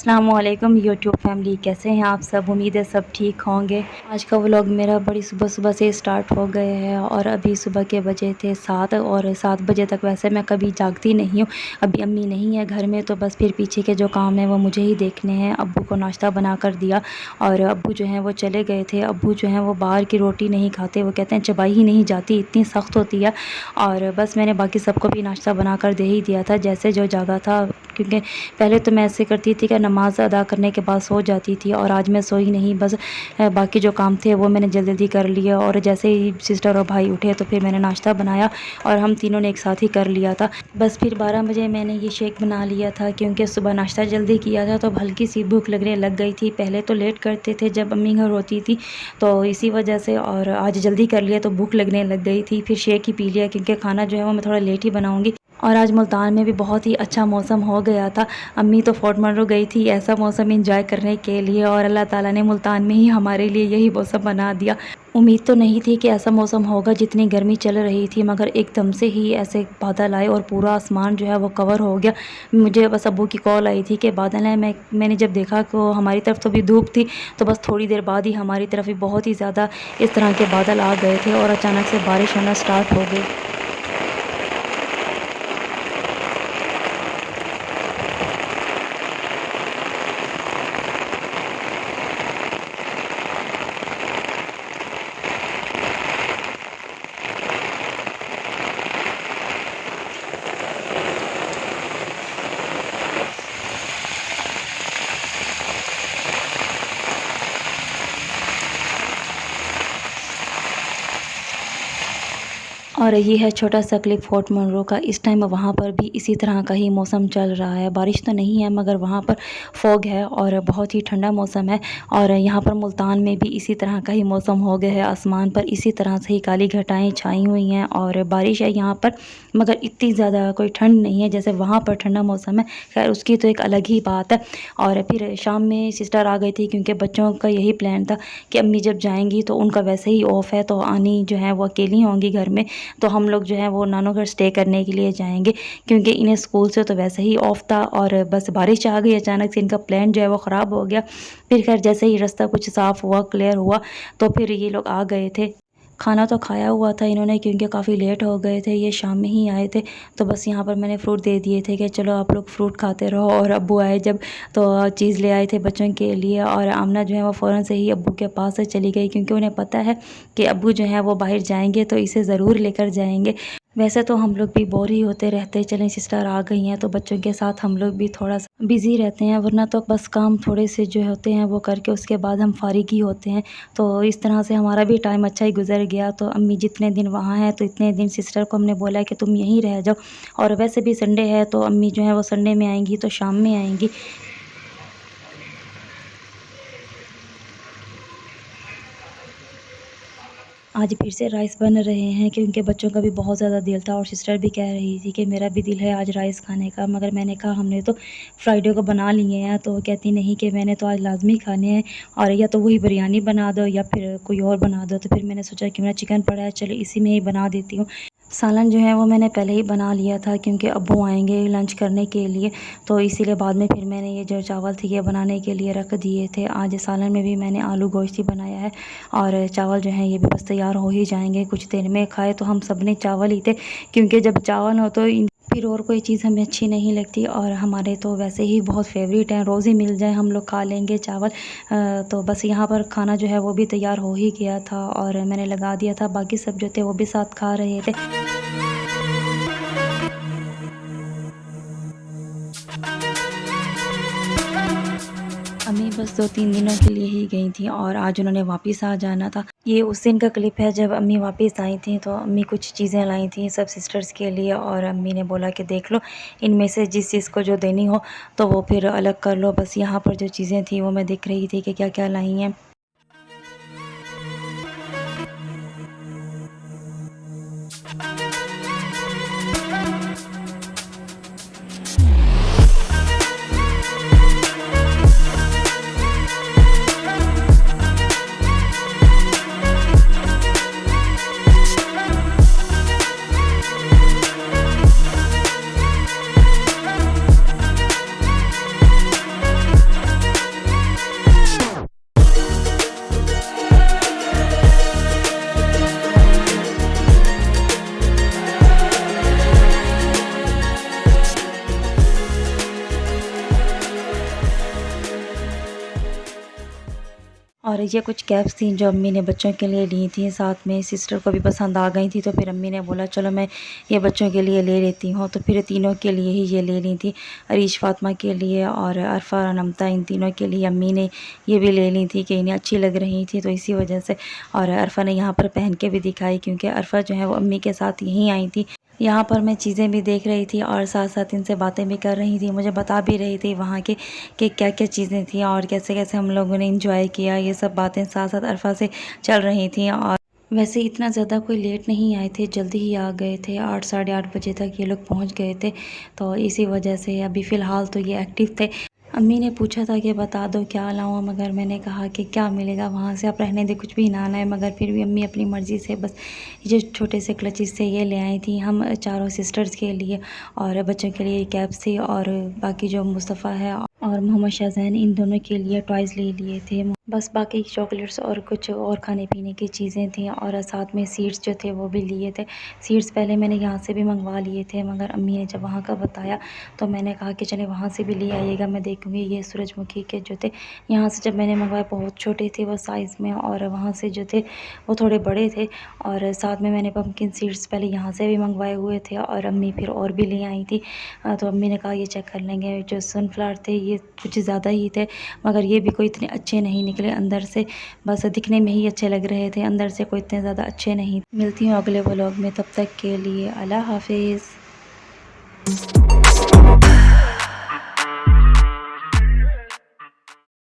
अस्सलामुअलैकुम YouTube family, कैसे हैं आप सब। उम्मीद है सब ठीक होंगे। आज का व्लॉग मेरा बड़ी सुबह सुबह से स्टार्ट हो गए है और अभी सुबह के बजे थे 7 और 7 बजे तक वैसे मैं कभी जागती नहीं हूँ। अभी अम्मी नहीं है घर में तो बस फिर पीछे के जो काम है वो मुझे ही देखने हैं। अब्बू को नाश्ता बना कर दिया और अब्बू जो हैं वो चले गए थे। अब्बू जो हैं वो बाहर की रोटी नहीं खाते, वो कहते हैं चबाई ही नहीं जाती, इतनी सख्त होती है। और बस मैंने बाकी सबको भी नाश्ता बना कर दे ही दिया था जैसे जो जागा था, क्योंकि पहले तो मैं ऐसे करती थी कि नमाज़ अदा करने के बाद सो जाती थी और आज मैं सोई नहीं। बस बाकी जो काम थे वो मैंने जल्दी जल्दी कर लिए और जैसे ही सिस्टर और भाई उठे तो फिर मैंने नाश्ता बनाया और हम तीनों ने एक साथ ही कर लिया था। बस फिर 12 बजे मैंने ये शेक बना लिया था क्योंकि सुबह नाश्ता जल्दी किया था तो हल्की सी भूख लगने लग गई थी। पहले तो लेट करते थे जब अम्मी घर होती थी तो इसी वजह से, और आज जल्दी कर लिया तो भूख लगने लग गई थी। फिर शेक ही पी लिया क्योंकि खाना जो है वो मैं थोड़ा लेट ही बनाऊँगी। और आज मुल्तान में भी बहुत ही अच्छा मौसम हो गया था। अम्मी तो फोर्ट मंरो गई थी ऐसा मौसम एंजॉय करने के लिए और अल्लाह ताला ने मुल्तान में ही हमारे लिए यही मौसम बना दिया। उम्मीद तो नहीं थी कि ऐसा मौसम होगा जितनी गर्मी चल रही थी, मगर एकदम से ही ऐसे बादल आए और पूरा आसमान जो है वो कवर हो गया। मुझे बस अब्बू की कॉल आई थी कि बादल हैं। मैंने जब देखा कि हमारी तरफ तो भी धूप थी तो बस थोड़ी देर बाद ही हमारी तरफ भी बहुत ही ज़्यादा इस तरह के बादल आ गए थे और अचानक से बारिश होना स्टार्ट हो गई। और ये है छोटा सा क्लिप फोर्ट मंरो का। इस टाइम वहाँ पर भी इसी तरह का ही मौसम चल रहा है। बारिश तो नहीं है मगर वहाँ पर फॉग है और बहुत ही ठंडा मौसम है। और यहाँ पर मुल्तान में भी इसी तरह का ही मौसम हो गया है। आसमान पर इसी तरह से ही काली घटाएं छाई हुई हैं और बारिश है यहाँ पर, मगर इतनी ज़्यादा कोई ठंड नहीं है जैसे वहाँ पर ठंडा मौसम है। खैर उसकी तो एक अलग ही बात है। और फिर शाम में सिस्टर आ गई थी क्योंकि बच्चों का यही प्लान था कि अम्मी जब जाएंगी तो उनका वैसे ही ऑफ़ है तो आनी जो है वो अकेली होंगी घर में, तो हम लोग जो है वो नानू घर स्टे करने के लिए जाएंगे क्योंकि इन्हें स्कूल से तो वैसे ही ऑफ था। और बस बारिश आ गई अचानक से, इनका प्लान जो है वो ख़राब हो गया। फिर खैर जैसे ही रास्ता कुछ साफ़ हुआ, क्लियर हुआ, तो फिर ये लोग आ गए थे। खाना तो खाया हुआ था इन्होंने क्योंकि काफ़ी लेट हो गए थे, ये शाम में ही आए थे। तो बस यहाँ पर मैंने फ़्रूट दे दिए थे कि चलो आप लोग फ्रूट खाते रहो। और अब्बू आए जब तो चीज़ ले आए थे बच्चों के लिए और आमना जो है वो फ़ौरन से ही अब्बू के पास से चली गई क्योंकि उन्हें पता है कि अब्बू जो है वो बाहर जाएंगे तो इसे ज़रूर लेकर जाएंगे। वैसे तो हम लोग भी बोर ही होते रहते, चलें सिस्टर आ गई हैं तो बच्चों के साथ हम लोग भी थोड़ा सा बिज़ी रहते हैं, वरना तो बस काम थोड़े से जो होते हैं वो करके उसके बाद हम फारिग ही होते हैं। तो इस तरह से हमारा भी टाइम अच्छा ही गुजर गया। तो अम्मी जितने दिन वहाँ हैं तो इतने दिन सिस्टर को हमने बोला है कि तुम यहीं रह जाओ। और वैसे भी संडे है तो अम्मी जो है वो संडे में आएंगी तो शाम में आएंगी। आज फिर से राइस बन रहे हैं क्योंकि बच्चों का भी बहुत ज़्यादा दिल था और सिस्टर भी कह रही थी कि मेरा भी दिल है आज राइस खाने का, मगर मैंने कहा हमने तो फ्राइडे को बना लिए हैं। तो कहती नहीं कि मैंने तो आज लाजमी खाने हैं और या तो वही बिरयानी बना दो या फिर कोई और बना दो। तो फिर मैंने सोचा कि मेरा चिकन पड़ा है, चलो इसी में ही बना देती हूँ। सालन जो है वो मैंने पहले ही बना लिया था क्योंकि अब्बू आएंगे लंच करने के लिए, तो इसीलिए बाद में फिर मैंने ये जो चावल थे ये बनाने के लिए रख दिए थे। आज सालन में भी मैंने आलू गोश्त ही बनाया है और चावल जो हैं ये भी बस तैयार हो ही जाएंगे कुछ देर में। खाए तो हम सब ने चावल ही थे क्योंकि जब चावल हो तो फिर और कोई चीज़ हमें अच्छी नहीं लगती और हमारे तो वैसे ही बहुत फेवरेट हैं, रोज़ ही मिल जाए हम लोग खा लेंगे चावल। तो बस यहाँ पर खाना जो है वो भी तैयार हो ही गया था और मैंने लगा दिया था, बाकी सब जो थे वो भी साथ खा रहे थे। अम्मी बस 2-3 दिनों के लिए ही गई थी और आज उन्होंने वापस आ जाना था। ये उस दिन का क्लिप है जब अम्मी वापस आई थी। तो अम्मी कुछ चीज़ें लाई थी सब सिस्टर्स के लिए और अम्मी ने बोला कि देख लो इनमें से जिस चीज़ को जो देनी हो तो वो फिर अलग कर लो। बस यहाँ पर जो चीज़ें थी वो मैं देख रही थी कि क्या क्या लाई हैं। और ये कुछ कैप्स थी जो अम्मी ने बच्चों के लिए ली थी, साथ में सिस्टर को भी पसंद आ गई थी, तो फिर अम्मी ने बोला चलो मैं ये बच्चों के लिए ले लेती हूँ। तो फिर तीनों के लिए ही ये ले ली थी, अरीश फातिमा के लिए और अरफा और नमता, इन तीनों के लिए अम्मी ने ये भी ले ली थी कि इन्हें अच्छी लग रही थी, तो इसी वजह से। और अरफा ने यहाँ पर पहन के भी दिखाई, क्योंकि अरफा जो है वो अम्मी के साथ यहीं आई थी। यहाँ पर मैं चीज़ें भी देख रही थी और साथ साथ इनसे बातें भी कर रही थी, मुझे बता भी रही थी वहाँ के कि क्या क्या चीज़ें थी और कैसे कैसे हम लोगों ने इंजॉय किया। ये सब बातें साथ साथ अरफा से चल रही थी। और वैसे इतना ज़्यादा कोई लेट नहीं आए थे, जल्दी ही आ गए थे, 8 साढ़े 8 बजे तक ये लोग पहुँच गए थे। तो इसी वजह से अभी फ़िलहाल तो ये एक्टिव थे। अम्मी ने पूछा था कि बता दो क्या लाऊं, मगर मैंने कहा कि क्या मिलेगा वहाँ से, आप रहने दे, कुछ भी ना लाए। मगर फिर भी अम्मी अपनी मर्ज़ी से बस ये जो छोटे से क्लचेस थे ये ले आई थी, हम चारों सिस्टर्स के लिए, और बच्चों के लिए कैप्स थी, और बाकी जो मुस्तफ़ा है और मोहम्मद शाहज़ैन, इन दोनों के लिए टॉयज़ ले लिए थे। बस बाकी चॉकलेट्स और कुछ और खाने पीने की चीज़ें थी, और साथ में सीड्स जो थे वो भी लिए थे। सीड्स पहले मैंने यहाँ से भी मंगवा लिए थे, मगर अम्मी ने जब वहाँ का बताया तो मैंने कहा कि चले वहाँ से भी ले आइएगा, मैं देखूँगी। ये सूरजमुखी के जो थे, यहाँ से जब मैंने मंगवाए बहुत छोटे थे वो साइज़ में, और वहाँ से जो थे वो थोड़े बड़े थे। और साथ में मैंने पम्पकिन सीड्स पहले यहाँ से भी मंगवाए हुए थे, और अम्मी फिर और भी ले आई थी। तो अम्मी ने कहा ये चेक कर लेंगे। जो सनफ्लावर थे ये कुछ ज़्यादा ही थे, मगर ये भी कोई इतने अच्छे नहीं निकले अंदर से, बस दिखने में ही अच्छे लग रहे थे, अंदर से कोई इतने ज़्यादा अच्छे नहीं। मिलती हूँ अगले व्लॉग में, तब तक के लिए अल्लाह हाफिज़।